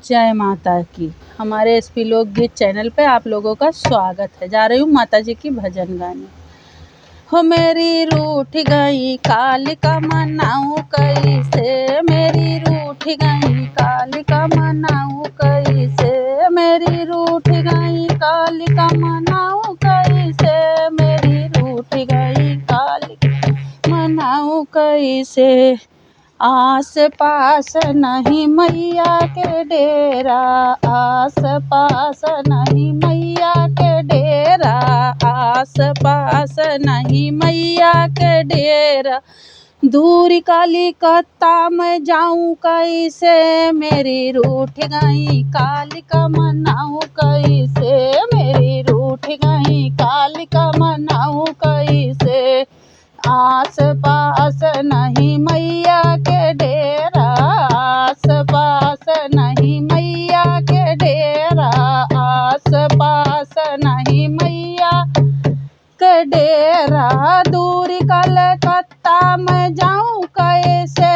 जय माता की। हमारे एसपी लोकगीत चैनल पे आप लोगों का स्वागत है। जा रही हूँ माता जी की भजन गाने। हो मेरी रूठ गई कालिका मनाऊं कैसे, मेरी रूठ गई कालिका मनाऊं कैसे, मेरी रूठ गई कालिका मनाऊं कैसे, मेरी रूठ गई कालिका मनाऊं कैसे। आस पास नहीं मैया के डेरा, आस पास नहीं मैया के डेरा, आस पास नहीं मैया के डेरा। दूर कलिकत्ता में जाऊं कैसे, मेरी रूठ गई कालिका मनाऊं कैसे, मेरी रूठ गई कालिका मनाऊं कैसे। आस पास नहीं मैया के डेरा, आस पास नहीं मैया के डेरा, आस पास नहीं मैया के डेरा। दूर कलकत्ता में जाऊं कैसे,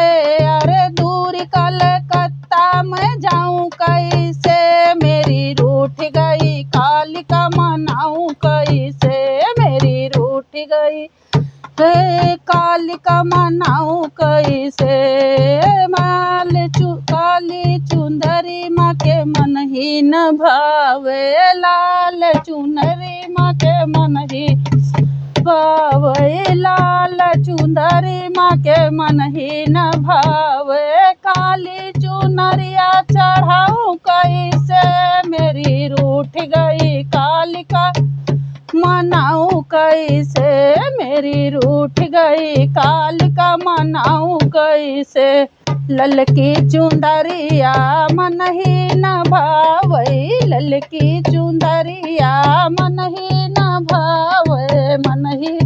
अरे दूर कलकत्ता में जाऊं कैसे, मेरी रूठ गई कालिका मनाऊं कैसे, मेरी रूठ गई कालिका मनाऊं कैसे। काली चुंदरी माँ के मन ही न भावे, लाल चुनरी माँ के मन ही भावे, लाल चुंदरी माँ के मन ही न भावे। काली चुनरिया चढ़ाऊं कैसे, मेरी रूठ गई कालिका मनाऊं कैसे, मेरी रूठ गई कालिका मनाऊं कैसे। ललकी चुंदरिया मन ही न भावे, ललकी चुंदरिया मन ही न भावे, मन ही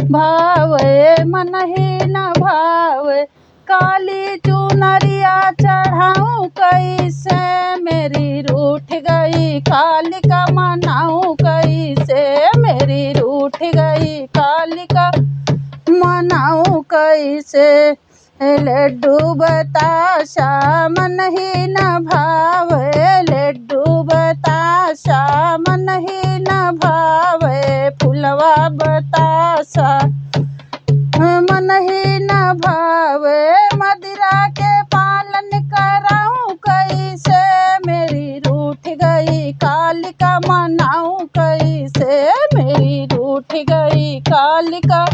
भावे, मन ही न भावे। काली चुनरिया चढ़ाऊं कैसे, मेरी रूठ गई कालिका मनाऊं कैसे, मेरी रूठ गई कालिका मनाऊं कैसे। लड्डू बताशा मन ही न भावे, लड्डू बताशा मन ही न भावे, फुलवा बताशा मन ही न भावे। मदिरा के पालन कराऊं कैसे, मेरी रूठ गई कालिका मनाऊं कैसे, मेरी रूठ गई कालिका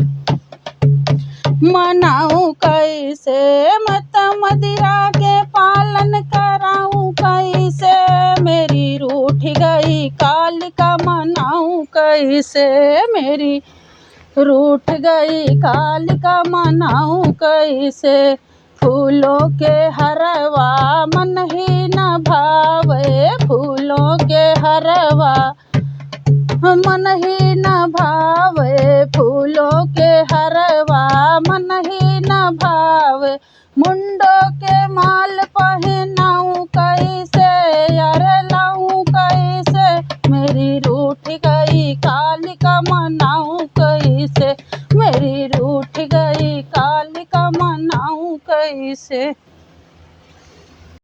मनाऊं कैसे। मत मदिरा के पालन कराऊं कैसे, मेरी रूठ गई कालिका मनाऊं कैसे, मेरी रूठ गई कालिका मनाऊं कैसे। फूलों के हरवा मन ही न भावे, फूलों के हरवा मन ही न भावे, फूलों के हरवा मन ही न भावे। मुंडों के माल पहनाऊं कैसे, यार लाऊं कैसे, मेरी रूठ गई कालिका मनाऊं कैसे, मेरी रूठ गई कालिका मनाऊं कैसे।